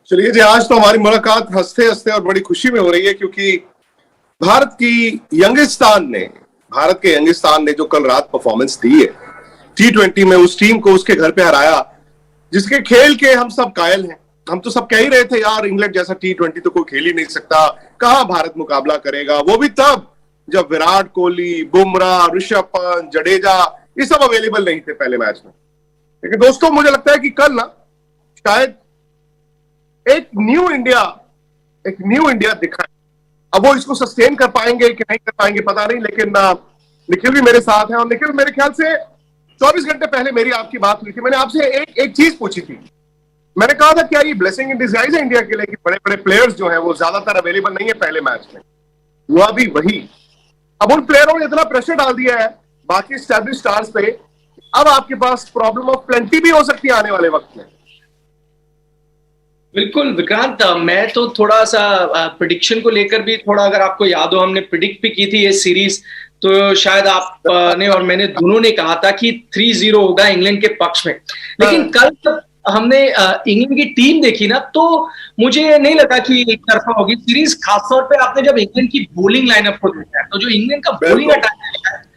चलिए जी, आज तो हमारी मुलाकात हंसते हंसते और बड़ी खुशी में हो रही है, क्योंकि भारत के यंगिस्तान ने जो कल रात परफॉर्मेंस दी है T20 में, उस टीम को उसके घर पे हराया जिसके खेल के हम सब कायल हैं। हम तो सब कह ही रहे थे यार, इंग्लैंड जैसा T20 तो कोई खेल ही नहीं सकता, कहां भारत मुकाबला करेगा, वो भी तब जब विराट कोहली, बुमराह, ऋषभ पंत, जडेजा ये सब अवेलेबल नहीं थे पहले मैच में। लेकिन दोस्तों, मुझे लगता है कि कल ना शायद एक न्यू इंडिया दिखा है। अब वो इसको सस्टेन कर पाएंगे कि नहीं कर पाएंगे पता नहीं, लेकिन निखिल भी मेरे साथ है। और निखिल, मेरे ख्याल से 24 घंटे पहले मेरी आपकी बात हुई थी, मैंने आपसे एक चीज पूछी थी। मैंने कहा था क्या ये ब्लेसिंग इन डिस्गाइज है इंडिया के लिए कि बड़े बड़े प्लेयर्स जो हैं वो ज्यादातर अवेलेबल नहीं है पहले मैच में। हुआ भी वही। अब उन प्लेयरों ने इतना प्रेशर डाल दिया है बाकी एस्टैब्लिश स्टार्स पे, अब आपके पास प्रॉब्लम ऑफ प्लेंटी भी हो सकती है आने वाले वक्त में। बिल्कुल विक्रांत, मैं तो थोड़ा सा प्रिडिक्शन को लेकर भी थोड़ा, अगर आपको याद हो, हमने प्रिडिक्ट भी की थी ये सीरीज, तो शायद आपने और मैंने दोनों ने कहा था कि 3-0 होगा इंग्लैंड के पक्ष में। लेकिन कल जब हमने इंग्लैंड की टीम देखी ना, तो मुझे नहीं लगा कि एक तरफा होगी सीरीज। खासतौर पे आपने जब इंग्लैंड की बॉलिंग लाइनअप को देखा है, तो जो इंग्लैंड का बॉलिंग अटैक है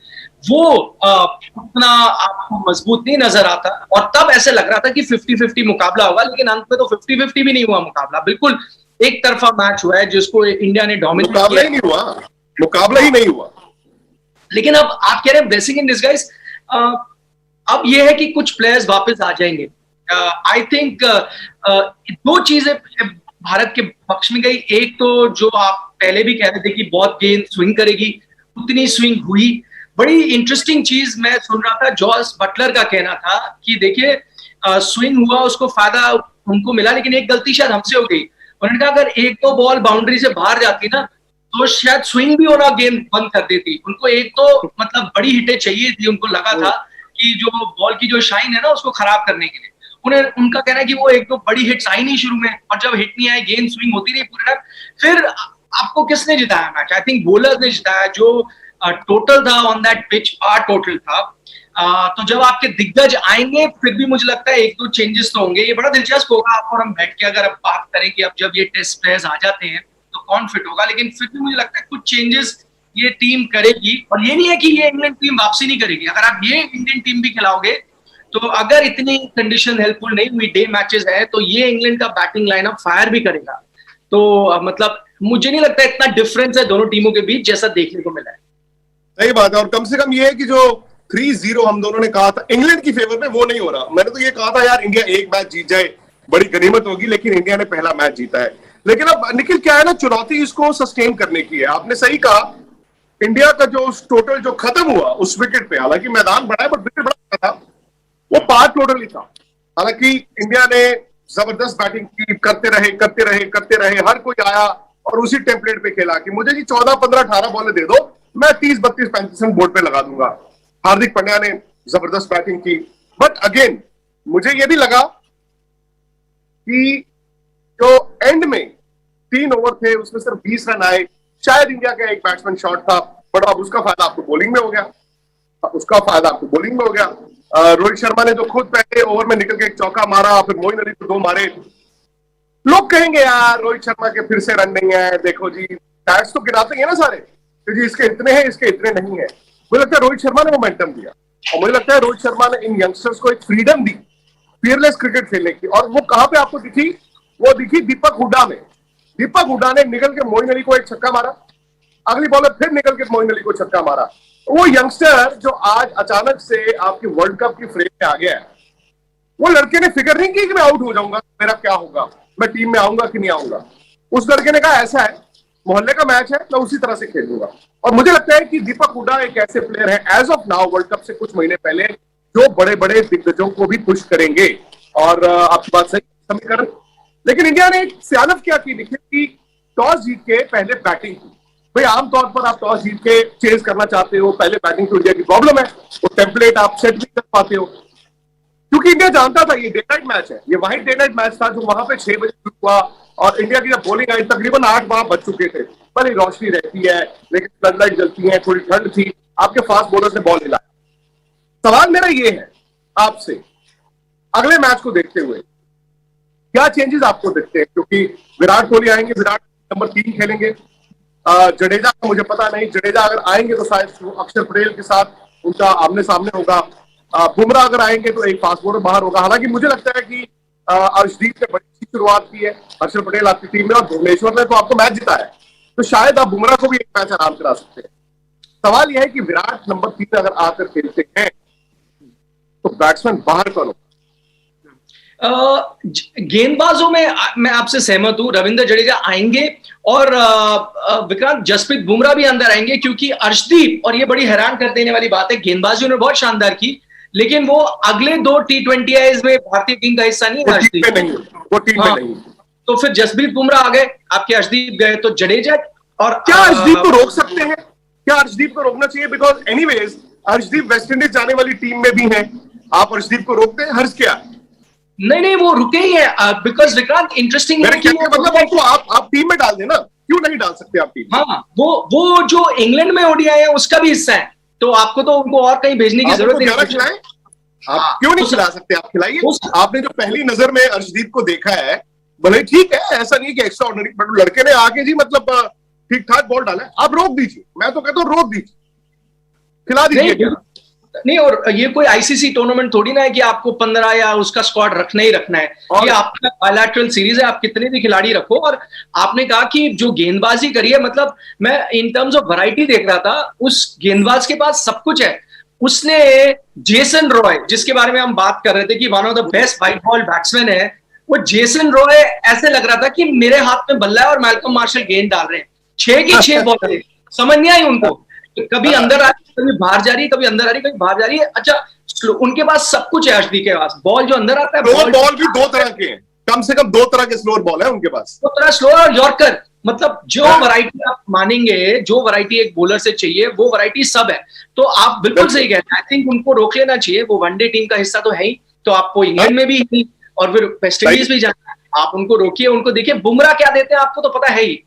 वो उतना आपको मजबूत नहीं नजर आता, और तब ऐसे लग रहा था कि 50-50 मुकाबला होगा। लेकिन अंत में तो 50-50 भी नहीं हुआ मुकाबला, बिल्कुल एक तरफा मैच हुआ है जिसको इंडिया ने डोमिनेट किया। मुकाबला ही नहीं हुआ। लेकिन अब आप कह रहे हैं ब्लेसिंग इन डिस्गाइज, अब यह है कि कुछ प्लेयर्स वापस आ जाएंगे। आई थिंक दो चीजें भारत के पक्ष में गई। एक तो जो आप पहले भी कह रहे थे कि बहुत गेंद स्विंग करेगी, उतनी स्विंग हुई। बड़ी इंटरेस्टिंग चीज मैं सुन रहा था, जॉस बटलर का कहना था कि देखिए स्विंग हुआ, उसको फायदा उनको मिला, लेकिन एक गलती शायद हमसे हो गई। उन्होंने कहा अगर एक दो बॉल बाउंड्री से बाहर जाती ना, तो शायद स्विंग भी होना गेंद बंद कर देती। उनको एक तो मतलब बड़ी हिटें चाहिए थी, उनको लगा था कि जो बॉल की जो शाइन है ना उसको खराब करने के लिए। उनका कहना है कि वो एक तो बड़ी हिट्स आई नहीं शुरू में, और जब हिट नहीं आई, गेंद स्विंग होती रही पूरे टाइम। फिर आपको किसने जिताया मैच? आई थिंक बॉलर ने जिताया। जो टोटल था ऑन दैट पिच, टोटल था। तो जब आपके दिग्गज आएंगे फिर भी मुझे लगता है एक दो चेंजेस तो होंगे। ये बड़ा दिलचस्प होगा आप और हम बैठ के अगर अब बात करें कि अब जब ये टेस्ट प्लेयर्स आ जाते हैं तो कौन फिट होगा। लेकिन फिर भी मुझे लगता है कुछ चेंजेस ये टीम करेगी। और ये नहीं है कि ये इंग्लैंड टीम वापसी नहीं करेगी। अगर आप ये इंडियन टीम भी खिलाओगे, तो अगर इतनी कंडीशन हेल्पफुल नहीं हुई, डे मैचेस है, तो ये इंग्लैंड का बैटिंग लाइनअप फायर भी करेगा। तो मतलब मुझे नहीं लगता इतना डिफरेंस है दोनों टीमों के बीच जैसा देखने को मिला है। सही बात है। और कम से कम ये है कि जो 3-0 हम दोनों ने कहा था इंग्लैंड की फेवर में, वो नहीं हो रहा। मैंने तो ये कहा था यार इंडिया एक मैच जीत जाए बड़ी गनीमत होगी, लेकिन इंडिया ने पहला मैच जीता है। लेकिन अब निखिल क्या है ना, चुनौती इसको सस्टेन करने की है। आपने सही कहा, इंडिया का जो टोटल जो खत्म हुआ उस विकेट पे, हालांकि मैदान बड़ा है बट विकेट बड़ा था, वो 5 टोटल ही था। हालांकि इंडिया ने जबरदस्त बैटिंग की, करते रहे, हर कोई आया और उसी टेम्पलेट पे खेला कि मुझे जी 14, 15, 18 बॉलें दे दो, मैं 30, 32, 35 रन बोर्ड पे लगा दूंगा। हार्दिक पांड्या ने जबरदस्त बैटिंग की, बट अगेन मुझे यह भी लगा कि जो एंड में 3 ओवर थे उसमें सिर्फ 20 रन आए। शायद इंडिया का एक बैट्समैन शॉट था, बट अब उसका फायदा आपको बॉलिंग में हो गया। रोहित शर्मा ने जो खुद पहले ओवर में निकल के एक चौका मारा, फिर मोइन अली को 2 मारे। लोग कहेंगे यार रोहित शर्मा के फिर से रन नहीं है, देखो जी बैट्स तो गिराते हैं ना सारे, तो जी इसके इतने हैं, इसके इतने नहीं है। मुझे लगता है रोहित शर्मा ने मोमेंटम दिया, और मुझे लगता है रोहित शर्मा ने इन यंगस्टर्स को एक फ्रीडम दी फियरलेस क्रिकेट खेलने की। और वो कहां पे आपको दिखी? वो दिखी दीपक हुड्डा में। दीपक हुड्डा ने निकल के मोइन अली को एक छक्का मारा, अगली बॉल में फिर निकल के मोइन अली को छक्का मारा। वो यंगस्टर जो आज अचानक से आपके वर्ल्ड कप की फ्रेम में आ गया है, वो लड़के ने फिक्र नहीं की कि मैं आउट हो जाऊंगा, मेरा क्या होगा, मैं टीम में आऊंगा कि नहीं आऊंगा। उस लड़के ने कहा ऐसा है, मोहल्ले का मैच है, मैं उसी तरह से खेलूंगा। और मुझे लगता है कि दीपक हुड्डा एक ऐसे प्लेयर है as of now, world cup से कुछ महीने पहले, जो बड़े बड़े दिग्गजों को भी पुश करेंगे। और आपकी बात सही समीकरण। लेकिन इंडिया ने एक सियानत क्या की, देखिए कि टॉस जीत के पहले बैटिंग की। भाई आमतौर पर आप टॉस जीत के चेज करना चाहते हो, पहले बैटिंग तो इंडिया की प्रॉब्लम है, वो टेम्पलेट आप सेट नहीं कर पाते हो। क्योंकि क्योंकि इंडिया जानता था ये डे नाइट मैच है, ये वाहिद डे नाइट मैच था जो वहां पे 6 बजे शुरू हुआ और इंडिया की जब बॉलिंग आई तकरीबन 8 वहां बज चुके थे। भले रोशनी रहती है लेकिन फ्लड लाइट जलती है, थोड़ी ठंड थी, आपके फास्ट बॉलर्स ने बॉल हिलाया। सवाल मेरा ये है आपसे, अगले मैच को देखते हुए क्या चेंजेस आपको दिखते हैं? क्योंकि विराट कोहली आएंगे, विराट नंबर 3 खेलेंगे, जडेजा का मुझे पता नहीं, जडेजा अगर आएंगे तो शायद अक्षर पटेल के साथ उनका आमने सामने होगा। बुमराह अगर आएंगे तो एक फास्ट बॉलर बाहर होगा। हालांकि मुझे लगता है कि अर्शदीप ने बड़ी अच्छी शुरुआत की है, अक्षर पटेल आपकी टीम में और भुवनेश्वर ने तो आपको मैच जिताया है, तो शायद आप बुमराह को भी एक मैच आराम करा सकते हैं। सवाल यह है कि विराट नंबर 3 अगर आकर खेलते हैं तो बैट्समैन बाहर कौन होगा? गेंदबाजों में मैं आपसे सहमत हूं, रविंद्र जडेजा आएंगे और विक्रांत जसप्रीत बुमराह भी अंदर आएंगे, क्योंकि अर्शदीप, और ये बड़ी हैरान कर देने वाली बात है, गेंदबाजी उन्होंने बहुत शानदार की लेकिन वो अगले 2 T20 में भारतीय टीम का हिस्सा नहीं है। वो टीम में नहीं। तो फिर जसप्रीत बुमराह आ गए, आपके अर्शदीप गए, तो जडेजा और क्या अर्शदीप को रोक सकते हैं? क्या अर्शदीप को रोकना चाहिए? बिकॉज एनीवेज अर्शदीप वेस्टइंडीज जाने वाली टीम में भी है, आप अर्शदीप को रोकते हैं, हर्ष क्या? नहीं, वो रुके ही है, बिकॉज विक्रांत इंटरेस्टिंग है कि मतलब तो आप टीम में डाल देना, क्यों नहीं डाल सकते आप टीम? हाँ, वो जो इंग्लैंड में ओडीआई है उसका भी हिस्सा है, तो आपको तो उनको और कहीं भेजने की जरूरत नहीं। खिलाएं, आप क्यों नहीं खिला सकते? आप खिलाइए। आपने जो पहली नजर में अर्शदीप को देखा है, भले ठीक है, ऐसा नहीं कि एक्स्ट्रा ऑर्डिनरी, बट लड़के ने आके जी मतलब ठीक ठाक बॉल डाला है, आप रोक दीजिए। मैं तो कहता हूँ रोक दीजिए, खिला दीजिए। नहीं, और ये कोई आईसीसी टूर्नामेंट थोड़ी ना है कि आपको 15 या उसका स्क्वाड रखना ही रखना है। ये आपका बायलैटरल सीरीज है, आप कितने भी खिलाड़ी रखो। और आपने कहा कि जो गेंदबाजी करी है, मतलब मैं इन टर्म्स ऑफ वैरायटी देख रहा था, उस गेंदबाज के पास सब कुछ है। उसने जेसन रॉय, जिसके बारे में हम बात कर रहे थे कि one of the best white ball batsman है, वो जेसन रॉय ऐसे लग रहा था कि मेरे हाथ में बल्ला है और मैल्कम मार्शल गेंद डाल रहे हैं। 6 की 6 बॉल, समझ नहीं आई उनको, कभी अंदर आ रही, कभी बाहर जा रही है, कभी अंदर आ रही है, कभी बाहर जा रही है। अच्छा, उनके पास सब कुछ है। अर्शदीप के पास बॉल जो अंदर आता है, बॉल भी 2 तरह के हैं, कम से कम 2 तरह के स्लोअर बॉल है उनके पास, 2 तरह स्लोअर और यॉर्कर। मतलब जो वैरायटी आप मानेंगे, जो वैरायटी एक बॉलर से चाहिए, वो वैरायटी सब है। तो आप बिल्कुल सही कहते हैं, आई थिंक उनको रोक लेना चाहिए। वो वनडे टीम का हिस्सा तो है ही, तो आपको इंग्लैंड में भी ही और फिर वेस्ट इंडीज भी जाना है, आप उनको रोकिए, उनको देखिए बुमराह क्या देते हैं आपको तो पता है ही।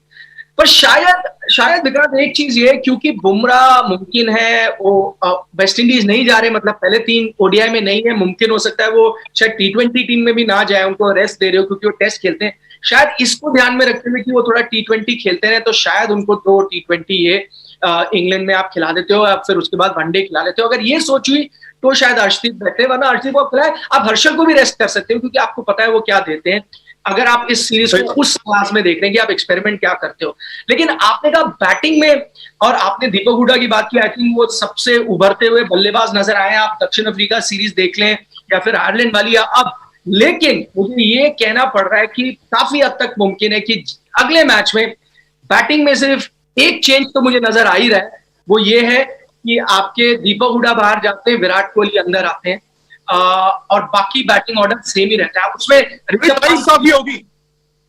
पर शायद विक्रांत एक चीज ये, क्योंकि बुमराह मुमकिन है वो वेस्ट इंडीज नहीं जा रहे, मतलब पहले 3 ओडीआई में नहीं है, मुमकिन हो सकता है वो शायद T20 टीम में भी ना जाए, उनको रेस्ट दे रहे हो क्योंकि वो टेस्ट खेलते हैं। शायद इसको ध्यान में रखते हुए कि वो थोड़ा T20 खेलते हैं, तो शायद उनको 2 T20 ये इंग्लैंड में आप खिला देते हो, या फिर उसके बाद वनडे खिला लेते हो। अगर ये सोच हुई तो शायद अर्शदीप बैठे, वरना अर्शदीप को खिलाए। आप हर्षल को भी रेस्ट कर सकते हो, क्योंकि आपको पता है वो क्या देते हैं। अगर आप इस सीरीज को उस क्लास में देख रहे हैं कि आप एक्सपेरिमेंट क्या करते हो। लेकिन आपने कहा बैटिंग में, और आपने दीपक हुडा की बात की, आई थिंक वो सबसे उभरते हुए बल्लेबाज नजर आए। आप दक्षिण अफ्रीका सीरीज देख लें या फिर आयरलैंड वाली या अब, लेकिन मुझे ये कहना पड़ रहा है कि काफी हद तक मुमकिन है कि अगले मैच में बैटिंग में सिर्फ एक चेंज तो मुझे नजर आ ही रहा है, वो ये है कि आपके दीपक हुडा बाहर जाते हैं, विराट कोहली अंदर आते हैं, और बाकी बैटिंग ऑर्डर सेम ही रहता है। उसमें नाइंसाफी होगी,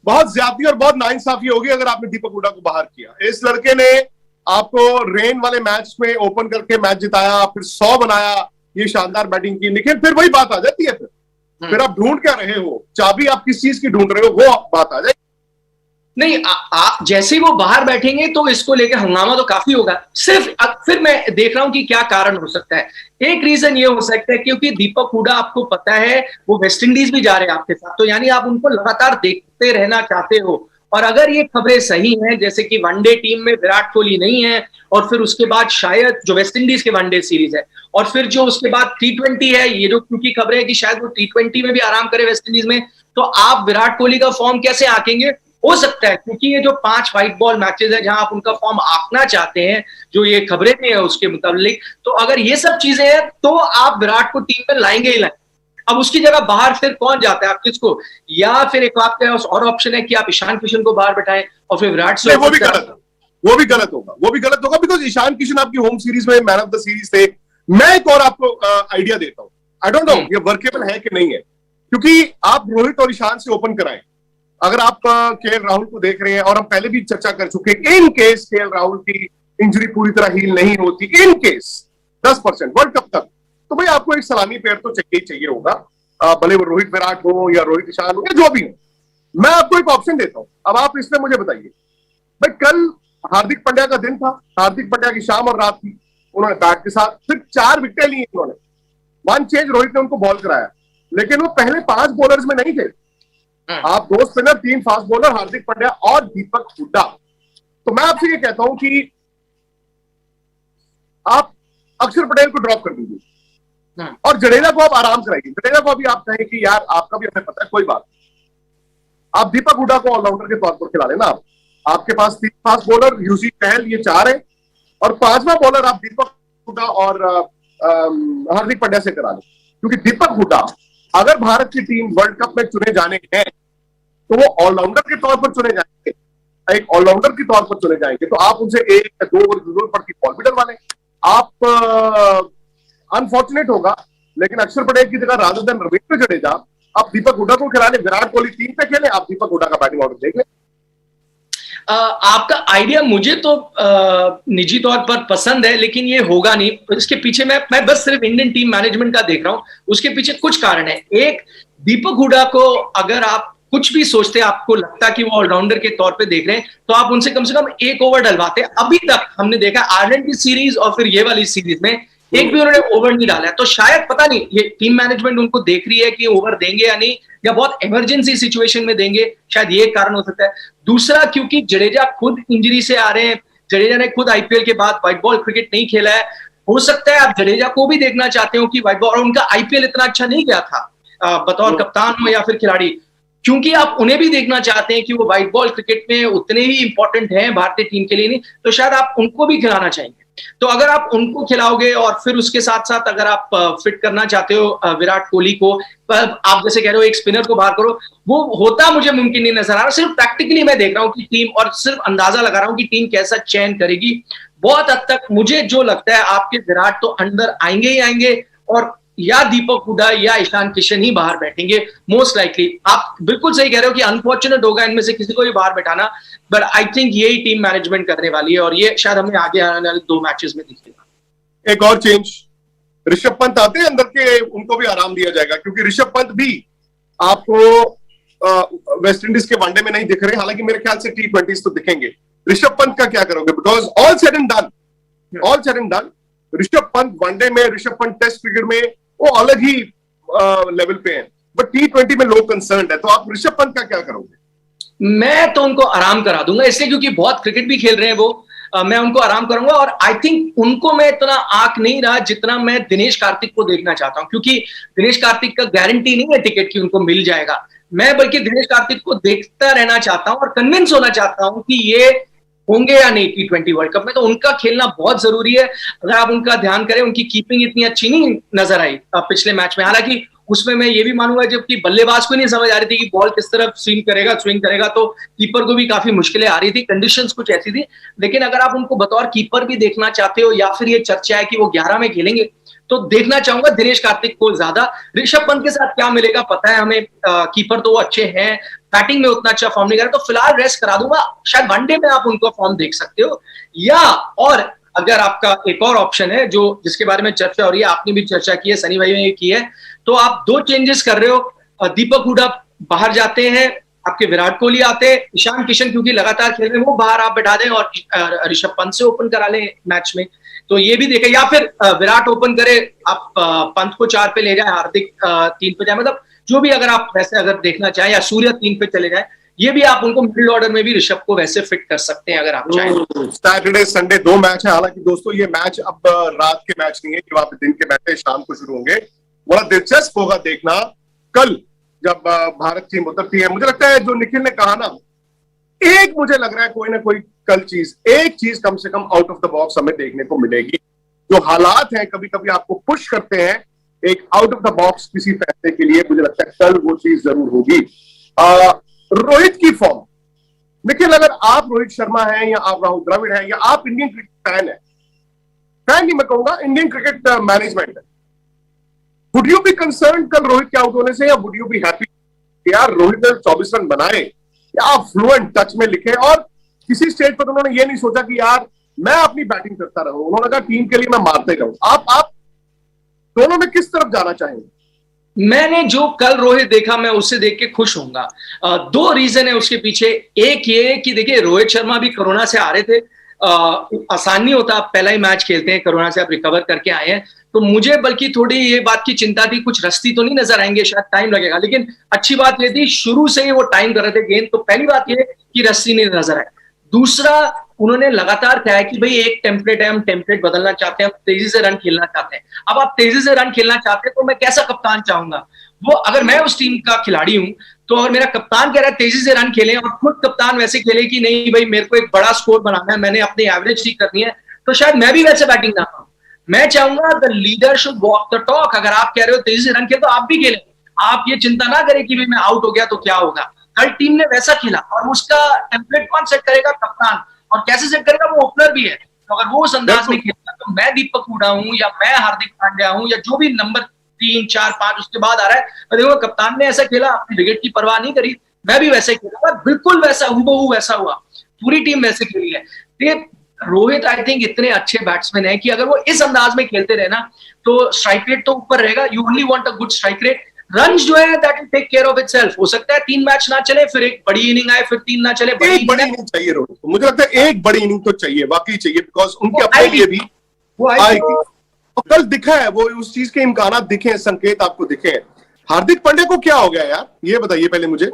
बहुत ज्यादती और बहुत नाइंसाफी होगी अगर आपने दीपक हुडा को बाहर किया। इस लड़के ने आपको रेन वाले मैच में ओपन करके मैच जिताया, फिर 100 बनाया, ये शानदार बैटिंग की। लेकिन फिर वही बात आ जाती है, फिर आप ढूंढ क्या रहे हो, चाबी आप किस चीज की ढूंढ रहे हो, वो बात आ जाए। नहीं, जैसे ही वो बाहर बैठेंगे तो इसको लेकर हंगामा तो काफी होगा। फिर मैं देख रहा हूं कि क्या कारण हो सकता है। एक रीजन ये हो सकता है क्योंकि दीपक हुडा, आपको पता है, वो वेस्ट इंडीज भी जा रहे हैं आपके साथ, तो यानी आप उनको लगातार देखते रहना चाहते हो। और अगर ये खबरें सही हैं, जैसे कि वनडे टीम में विराट कोहली नहीं है, और फिर उसके बाद शायद जो वेस्ट इंडीज के वनडे सीरीज है, और फिर जो उसके बाद T20 है, ये जो क्योंकि खबरें हैं कि शायद वो T20 में भी आराम करे वेस्ट इंडीज में, तो आप विराट कोहली का फॉर्म कैसे आंकेंगे? हो सकता है क्योंकि ये जो 5 व्हाइट बॉल मैचेस है जहां आप उनका फॉर्म आंकना चाहते हैं, जो ये खबरें भी है उसके मुताबिक, तो अगर ये सब चीजें हैं तो आप विराट को टीम में लाएंगे ही लाएंगे। अब उसकी जगह बाहर फिर कौन जाता है, आप किसको? या फिर एक आपके पास और ऑप्शन है कि आप ईशान किशन को बाहर बैठाएं और फिर विराट से। वो भी गलत होगा बिकॉज ईशान किशन आपकी होम सीरीज में मैन ऑफ द सीरीज थे। मैं एक और आपको आइडिया देता हूं, आई डोंट नो ये वर्केबल है कि नहीं है, क्योंकि आप रोहित और ईशान से ओपन कराएं। अगर आप केएल राहुल को देख रहे हैं, और हम पहले भी चर्चा कर चुके हैं, इन केस केएल राहुल की इंजरी पूरी तरह हील नहीं होती, इन केस 10% वर्ल्ड कप तक, तो भाई आपको एक सलामी पेयर तो चाहिए होगा। भले वो रोहित विराट हो या रोहित ईशान हो या जो भी हो, मैं आपको एक ऑप्शन देता हूं। अब आप इसमें मुझे बताइए भाई, कल हार्दिक पांड्या का दिन था, हार्दिक पांड्या की शाम और रात थी, उन्होंने बैट के साथ सिर्फ 4 विकेटें ली उन्होंने। वन चेंज रोहित ने उनको बॉल कराया, लेकिन वो पहले 5 बॉलर्स में नहीं थे। आप 2 spinner, 3 fast bowler, Hardik Pandya और दीपक हुड्डा। तो मैं आपसे ये कहता हूं कि आप अक्षर पटेल को ड्रॉप कर दीजिए और जडेजा को आप आराम कराइए। जडेजा को अभी आप कहें कि यार आपका भी हमें पता है, कोई बात, आप दीपक हुड्डा को ऑलराउंडर के तौर पर खिला लेना। आपके पास 3 फास्ट बॉलर, यूसी चहल, ये 4 है, और 5वां बॉलर आप दीपक हुड्डा और हार्दिक पांड्या से करा लें। क्योंकि दीपक हुड्डा अगर भारत की टीम वर्ल्ड कप में चुने जाने हैं तो वो ऑलराउंडर के तौर पर चुने जाएंगे, एक ऑलराउंडर के तौर पर चुने जाएंगे। तो आप उनसे 1 या 2 ओवर जरूर पड़ती बॉल भी डलवा लें। आप अनफॉर्चुनेट होगा, लेकिन अक्षर पटेल की जगह रादर देन रवींद्र जडेजा आप दीपक हुड्डा को खिला लें। विराट कोहली 3 पे खेले, आप दीपक हुड्डा का बैटिंग ऑर्डर देख लें। आपका आइडिया मुझे तो निजी तौर पर पसंद है, लेकिन ये होगा नहीं। इसके पीछे मैं बस सिर्फ इंडियन टीम मैनेजमेंट का देख रहा हूं। उसके पीछे कुछ कारण है। एक, दीपक हुड्डा को अगर आप कुछ भी सोचते, आपको लगता कि वो ऑलराउंडर के तौर पे देख रहे हैं, तो आप उनसे कम से कम 1 ओवर डलवाते। अभी तक हमने देखा आयरलैंड की सीरीज और फिर ये वाली सीरीज में एक भी उन्होंने ओवर नहीं डाला। तो शायद पता नहीं ये टीम मैनेजमेंट उनको देख रही है कि ओवर देंगे या नहीं, या बहुत इमरजेंसी सिचुएशन में देंगे, शायद ये कारण हो सकता है। दूसरा, क्योंकि जडेजा खुद इंजरी से आ रहे हैं, जडेजा ने खुद आईपीएल के बाद व्हाइट बॉल क्रिकेट नहीं खेला है। हो सकता है आप जडेजा को भी देखना चाहते हो कि व्हाइट बॉल, और उनका आईपीएल इतना अच्छा नहीं गया था बतौर कप्तान हो या फिर खिलाड़ी, क्योंकि आप उन्हें भी देखना चाहते हैं कि वो व्हाइट बॉल क्रिकेट में उतने ही इंपॉर्टेंट हैं भारतीय टीम के लिए, नहीं तो शायद आप उनको भी खिलाना चाहेंगे। तो अगर आप उनको खिलाओगे और फिर उसके साथ साथ अगर आप फिट करना चाहते हो विराट कोहली को, आप जैसे कह रहे हो एक स्पिनर को बाहर करो, वो होता मुझे मुमकिन नहीं नजर आ रहा। सिर्फ प्रैक्टिकली मैं देख रहा हूं कि टीम, और सिर्फ अंदाजा लगा रहा हूं कि टीम कैसा चयन करेगी। बहुत हद तक मुझे जो लगता है आपके विराट तो अंदर आएंगे ही आएंगे, और या दीपक हुड्डा या ईशान किशन ही बाहर बैठेंगे मोस्ट लाइकली। आप बिल्कुल सही कह रहे हो कि अनफॉर्चुनेट होगा इनमें से किसी को भी बाहर बैठाना, बट आई थिंक यही टीम मैनेजमेंट करने वाली है, और ये शायद हमें आगे आने वाले 2 मैचेस में दिखेगा। एक और चेंज, ऋषभ पंत आते हैं अंदर के, उनको भी आराम दिया जाएगा, क्योंकि ऋषभ पंत भी आपको वेस्ट इंडीज के वनडे में नहीं दिख रहे, हालांकि मेरे ख्याल से T20 तो दिखेंगे। ऋषभ पंत का क्या करोगे? Because all said and done Rishabh Pant one day में, ऋषभ पंत टेस्ट क्रिकेट में वो अलग ही लेवल पे है, बट T20 में लोग कंसर्न है। तो आप ऋषभ पंत का क्या करोगे? मैं तो उनको आराम करा दूंगा, इसलिए क्योंकि बहुत क्रिकेट भी खेल रहे हैं वो। मैं उनको आराम करूंगा, और आई थिंक उनको मैं इतना आंक नहीं रहा जितना मैं दिनेश कार्तिक को देखना चाहता हूं, क्योंकि दिनेश कार्तिक का गारंटी नहीं है टिकट की उनको मिल जाएगा। मैं बल्कि दिनेश कार्तिक को देखता रहना चाहता हूं और कन्विंस होना चाहता हूं कि ये होंगे या नहीं T20 वर्ल्ड कप में। तो उनका खेलना बहुत जरूरी है। अगर आप उनका ध्यान करें, उनकी कीपिंग इतनी अच्छी नहीं नजर आई पिछले मैच में, हालांकि उसमें मैं ये भी मानूंगा जबकि बल्लेबाज को नहीं समझ आ रही थी कि बॉल किस तरफ स्विंग करेगा, तो कीपर को भी काफी मुश्किलें आ रही थी, कंडीशंस कुछ ऐसी थी। लेकिन अगर आप उनको बतौर कीपर भी देखना चाहते हो, या फिर ये चर्चा है कि वो 11 में खेलेंगे, तो देखना चाहूंगा दिनेश कार्तिक को ज्यादा। ऋषभ पंत के साथ क्या मिलेगा पता है हमें, कीपर तो वो अच्छे हैं, बैटिंग में उतना अच्छा फॉर्म नहीं कर रहे, तो फिलहाल रेस्ट करा दूंगा। शायद वनडे में आप उनको फॉर्म देख सकते हो, या और अगर आपका एक और ऑप्शन है जो जिसके बारे में चर्चा हो रही है, आपने भी चर्चा की है, सनी भाई ने की है, तो आप 2 चेंजेस कर रहे हो। दीपक हुड्डा बाहर जाते हैं, आपके विराट कोहली आते हैं, ईशान किशन क्योंकि लगातार खेल रहे हैं वो बाहर आप बैठा दें, और ऋषभ पंत से ओपन करा लें मैच में, तो ये भी देखें। या फिर विराट ओपन करे, आप पंत को 4 पे ले जाए, हार्दिक 3 पे जाए, मतलब जो भी अगर आप वैसे अगर देखना चाहें, या सूर्य 3 पे चले जाए, ये भी आप उनको मिडिल ऑर्डर में भी ऋषभ को वैसे फिट कर सकते हैं अगर आप चाहें। सैटरडे संडे 2 मैच है, हालांकि दोस्तों ये मैच अब रात के मैच नहीं है, जो आप दिन के मैच है, शाम को शुरू होंगे। बड़ा दिलचस्प होगा देखना कल जब भारत टीम उतरती है। मुझे लगता है जो निखिल ने कहा ना, एक मुझे लग रहा है कोई ना कोई कल एक चीज कम से come out of the box हमें देखने को मिलेगी। जो हालात हैं कभी कभी आपको पुश करते हैं एक आउट ऑफ द बॉक्स किसी फैसले के लिए, मुझे लगता है कल वो चीज जरूर होगी। रोहित की फॉर्म, निखिल अगर आप रोहित शर्मा हैं या आप राहुल द्रविड़ हैं या आप इंडियन क्रिकेट फैन है, फैन नहीं मैं कहूंगा, इंडियन क्रिकेट मैनेजमेंट है, वुड यू बी कंसर्न कल रोहित के आउट होने से, या वुड यू बी हैप्पी यार रोहित ने 24 रन बनाए, या आप फ्लुएंट टच में लिखे? और किसी स्टेज पर उन्होंने ये नहीं सोचा कि यार मैं अपनी बैटिंग करता रहूं, उन्होंने कहा टीम के लिए मैं मारते जाऊं। आप दोनों में किस तरफ जाना चाहेंगे? मैंने जो कल रोहित देखा मैं उससे देख के खुश होऊंगा। दो रीजन है उसके पीछे। एक ये कि देखिए रोहित शर्मा भी कोरोना से आ रहे थे, आसान नहीं होता, आप पहला ही मैच खेलते हैं, कोरोना से आप रिकवर करके आए हैं, तो मुझे बल्कि थोड़ी ये बात की चिंता थी कुछ रस्ती तो नहीं नजर आएंगे, शायद टाइम लगेगा, लेकिन अच्छी बात ये थी शुरू से ही वो टाइम कर रहे थे गेंद, तो पहली बात ये कि रस्सी नहीं नजर आए। दूसरा, उन्होंने लगातार कहा है कि भाई एक टेम्पलेट है, हम टेम्पलेट बदलना चाहते हैं, हम तेजी से रन खेलना चाहते हैं। अब आप तेजी से रन खेलना चाहते हैं तो मैं कैसा कप्तान चाहूंगा? वो अगर मैं उस टीम का खिलाड़ी हूं तो अगर मेरा कप्तान कह रहा है तेजी से रन खेलें और खुद कप्तान वैसे खेले कि नहीं भाई मेरे को एक बड़ा स्कोर बनाना है, मैंने अपनी एवरेज ठीक करनी है, तो शायद मैं भी वैसे बैटिंग ना करूं। मैं चाहूंगा the leader should walk the talk. अगर आप कह रहे हो तेजी से रन खेल तो आप भी खेलें, आप ये चिंता ना करें कि भाई मैं आउट हो गया तो क्या होगा। कल टीम ने वैसा खेला और उसका टेम्पलेट कौन सेट करेगा? कप्तान। और कैसे सेट करेगा? वो ओपनर भी है, तो अगर वो उस अंदाज में खेलता तो मैं दीपक हुडा हूं या मैं हार्दिक पांड्या हूं या जो भी नंबर 3, 4, 5 उसके बाद आ रहा है, तो देखो कप्तान ने ऐसा खेला, अपनी विकेट की परवाह नहीं करी, मैं भी वैसे खेलूंगा, बिल्कुल वैसा हूबहू वैसा हुआ, पूरी टीम वैसे खेली है। ये रोहित आई थिंक इतने अच्छे बैट्समैन है कि अगर वो इस अंदाज में खेलते रहे ना तो स्ट्राइक रेट तो ऊपर रहेगा। You only want a good strike rate, runs जो है that will take care of itself. हो सकता है 3 मैच ना चले, फिर एक बड़ी इनिंग आए, फिर 3 ना चले, एक बड़ी इनिंग चाहिए रोहित को, मुझे लगता है एक बड़ी इनिंग तो चाहिए, वाकई चाहिए, बिकॉज उनके अपने लिए भी वो आएगी। और कल दिखा है वो, उस चीज के इम्कान दिखे हैं, संकेत आपको दिखे हैं। हार्दिक पांड्या को क्या हो गया यार, ये बताइए पहले मुझे।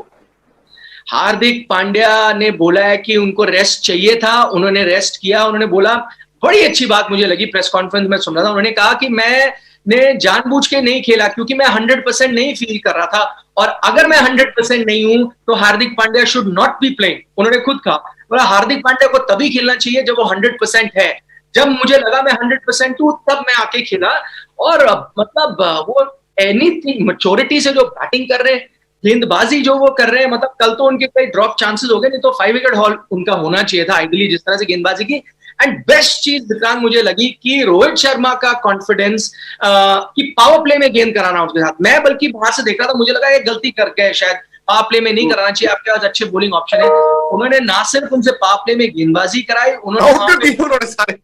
हार्दिक पांड्या ने बोला है कि उनको रेस्ट चाहिए था, उन्होंने रेस्ट किया। उन्होंने बोला, बड़ी अच्छी बात मुझे लगी, प्रेस कॉन्फ्रेंस में सुन रहा था, उन्होंने कहा कि मैंने जानबूझ के नहीं खेला क्योंकि मैं 100% नहीं फील कर रहा था, और अगर मैं 100% नहीं हूं तो Hardik Pandya should not be playing. उन्होंने खुद कहा, बोला हार्दिक पांड्या को तभी खेलना चाहिए जब वो 100% है। जब मुझे लगा मैं 100% हूं तब मैं आके खेला, और मतलब वो एनीथिंग मैच्योरिटी से जो बैटिंग कर रहे हैं, गेंदबाजी जो वो कर रहे हैं, मतलब कल तो उनके कई ड्रॉप चांसेस हो गए, नहीं तो 5 विकेट हॉल उनका होना चाहिए था आइडियली, जिस तरह से गेंदबाजी की। एंड बेस्ट चीज विक्रांत मुझे लगी कि रोहित शर्मा का कॉन्फिडेंस कि पावर प्ले में गेंद कराना उसके साथ। मैं बल्कि बाहर से देख रहा था, मुझे लगा ये गलती कर गए शायद, पावर प्ले में नहीं कराना चाहिए, आपके पास अच्छे बॉलिंग ऑप्शन है। उन्होंने ना सिर्फ उनसे पावर प्ले में गेंदबाजी कराई, उन्होंने सारे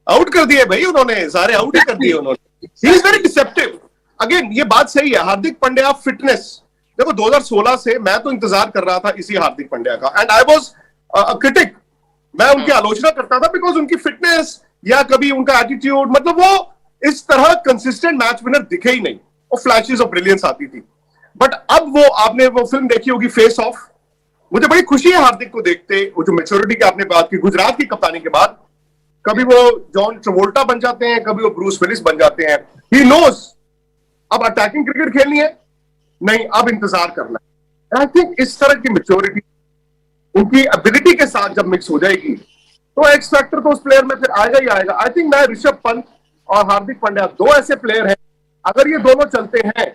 आउट कर दिए भाई, उन्होंने सारे आउट ही कर दिए उन्होंने। He is very deceptive. Again ये बात सही है, हार्दिक पांड्या फिटनेस, देखो 2016 से मैं तो इंतजार कर रहा था इसी हार्दिक पांड्या का, and I was a critic. मैं उनकी आलोचना करता था बिकॉज उनकी फिटनेस या कभी उनका एटीट्यूड, मतलब वो इस तरह कंसिस्टेंट मैच विनर दिखे ही नहीं, और फ्लैशेस ऑफ ब्रिलियंस आती थी। बट अब वो, आपने वो फिल्म देखी होगी फेस ऑफ, मुझे बड़ी खुशी है हार्दिक को देखते, वो जो मैच्योरिटी की आपने बात की गुजरात की कप्तानी के बाद, कभी वो जॉन ट्रेवोल्टा बन जाते हैं, कभी वो ब्रूस विलिस बन जाते हैं। ही नोज अब अटैकिंग क्रिकेट खेलनी है, नहीं अब इंतजार करना है। आई थिंक इस तरह की मैच्योरिटी उनकी एबिलिटी के साथ जब मिक्स हो जाएगी तो एक्स फैक्टर तो उस प्लेयर में फिर आएगा ही आएगा। आई थिंक मैं ऋषभ पंत और हार्दिक पांड्या दो ऐसे प्लेयर हैं, अगर ये दोनों चलते हैं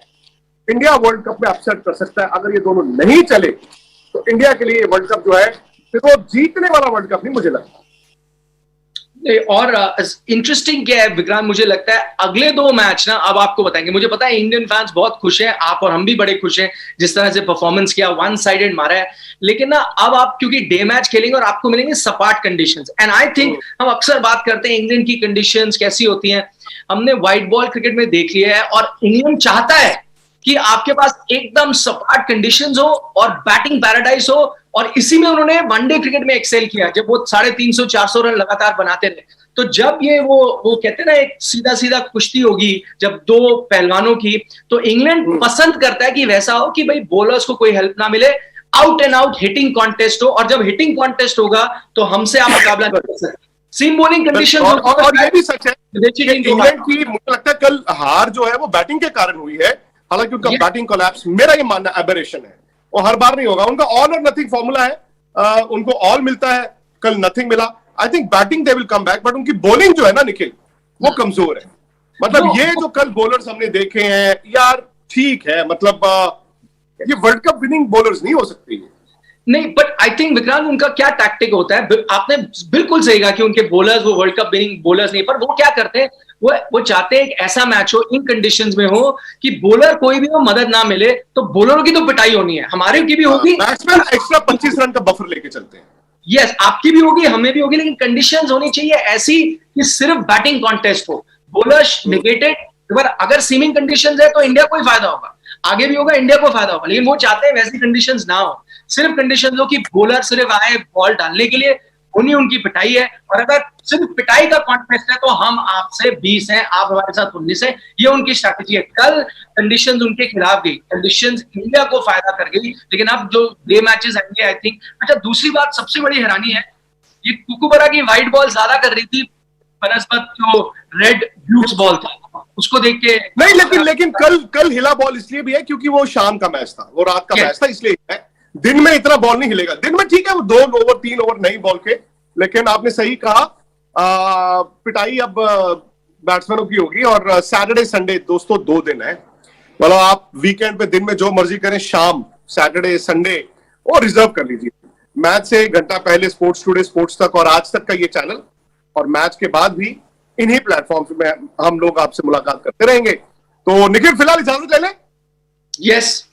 इंडिया वर्ल्ड कप में अपसेट कर सकता है। अगर ये दोनों नहीं चले तो इंडिया के लिए वर्ल्ड कप जो है फिर वो जीतने वाला वर्ल्ड कप नहीं मुझे लगता। और इंटरेस्टिंग क्या है विक्रांत, मुझे लगता है अगले 2 मैच ना अब आपको बताएंगे। मुझे पता है इंडियन फैंस बहुत खुश हैं, आप और हम भी बड़े खुश हैं जिस तरह से परफॉर्मेंस किया, 1 साइडेड मारा है, लेकिन ना अब आप क्योंकि डे मैच खेलेंगे और आपको मिलेंगे सपाट कंडीशंस। एंड आई थिंक हम अक्सर बात करते हैं इंग्लैंड की कंडीशंस कैसी होती हैं, हमने व्हाइट बॉल क्रिकेट में देख लिया है, और इंग्लैंड चाहता है कि आपके पास एकदम सपाट कंडीशंस हो और बैटिंग पैराडाइज हो, और इसी में उन्होंने वनडे क्रिकेट में एक्सेल किया, जब वो 350-400 रन लगातार बनाते रहे। तो जब ये वो कहते हैं ना एक सीधा सीधा कुश्ती होगी जब 2 पहलवानों की, तो इंग्लैंड पसंद करता है कि वैसा हो कि भाई बॉलर्स को कोई हेल्प ना मिले, out and out hitting contest हो, और जब हिटिंग कॉन्टेस्ट होगा तो हमसे आप मुकाबला कर सकते हैं। सीम बॉलिंग कंडीशन और ये भी सच है इंग्लैंड की, मुझे लगता है कल हार जो है वो बैटिंग के कारण हुई है, हालांकि उनका बैटिंग कोलैप्स मेरा ये मानना एबरेशन है, वो हर बार नहीं होगा। उनका ऑल और नथिंग फॉर्मूला है, उनको ऑल मिलता है, कल नथिंग मिला। I think batting they will come back, but उनकी बॉलिंग जो है ना निखिल वो कमजोर है। मतलब ये जो कल बॉलर्स हमने देखे हैं यार, ठीक है, मतलब ये वर्ल्ड कप विनिंग बॉलर्स नहीं हो सकती नहीं, बट आई थिंक विक्रांत उनका क्या टैक्टिक होता है, आपने बिल्कुल सही कहा कि उनके बॉलर्स वो वर्ल्ड कप विनिंग बॉलर्स नहीं, पर वो क्या करते हैं, वो चाहते हैं एक ऐसा मैच हो इन कंडीशंस में हो कि बॉलर कोई भी हो मदद ना मिले, तो बॉलरों की तो पिटाई होनी है, हमारी की भी होगी, बैट्समैन एक्स्ट्रा 25 रन का बफर लेके चलते हैं। यस, आपकी भी होगी, हमें भी होगी, लेकिन कंडीशंस होनी चाहिए ऐसी कि सिर्फ बैटिंग कॉन्टेस्ट हो, बॉलर्स नेगेटेड, पर अगर सीमिंग कंडीशंस है तो इंडिया को ही फायदा होगा, आगे भी होगा, इंडिया को फायदा होगा। लेकिन वो चाहते हैं वैसी कंडीशंस ना हो, सिर्फ कंडीशंस हो कि बॉलर सिर्फ आए बॉल डालने के लिए, उन्हीं उनकी पिटाई है। और अगर सिर्फ पिटाई का कॉन्टेस्ट है तो हम आपसे 20 हैं, आप हमारे साथ 19 हैं, ये उनकी स्ट्रैटेजी है। कल कंडीशंस उनके खिलाफ गई, कंडीशंस इंडिया को फायदा कर गई, लेकिन अब जो डे मैचेस आएंगे आई थिंक। अच्छा, दूसरी बात सबसे बड़ी हैरानी है, ये कुकुबरा की व्हाइट बॉल ज्यादा कर रही थी बनस्पत, जो रेड ब्लूज बॉल था उसको देख के नहीं, लेकिन कल हिला बॉल इसलिए भी है क्योंकि वो शाम का मैच था, वो रात का मैच था, इसलिए है। दिन में इतना बॉल नहीं हिलेगा। दिन में ठीक है, वो 2 ओवर 3 ओवर नहीं बॉल के, लेकिन आपने सही कहा, पिटाई अब बैट्समैनों की होगी। और सैटरडे संडे दोस्तों 2 दिन है, मतलब आप वीकेंड पे दिन में जो मर्जी करें, शाम सैटरडे संडे वो रिजर्व कर लीजिए। मैच से 1 घंटा पहले स्पोर्ट्स टुडे स्पोर्ट्स तक और आज तक का ये चैनल, और मैच के बाद भी इन्हीं प्लेटफॉर्म में हम लोग आपसे मुलाकात करते रहेंगे। तो निखिल फिलहाल इजाजत ले लें। यस,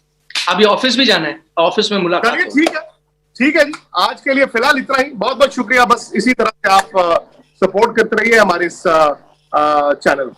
अभी ऑफिस भी जाना है, ऑफिस में मुलाकात करिए। ठीक है जी, आज के लिए फिलहाल इतना ही। बहुत बहुत शुक्रिया। बस इसी तरह से आप सपोर्ट करते रहिए हमारे इस चैनल।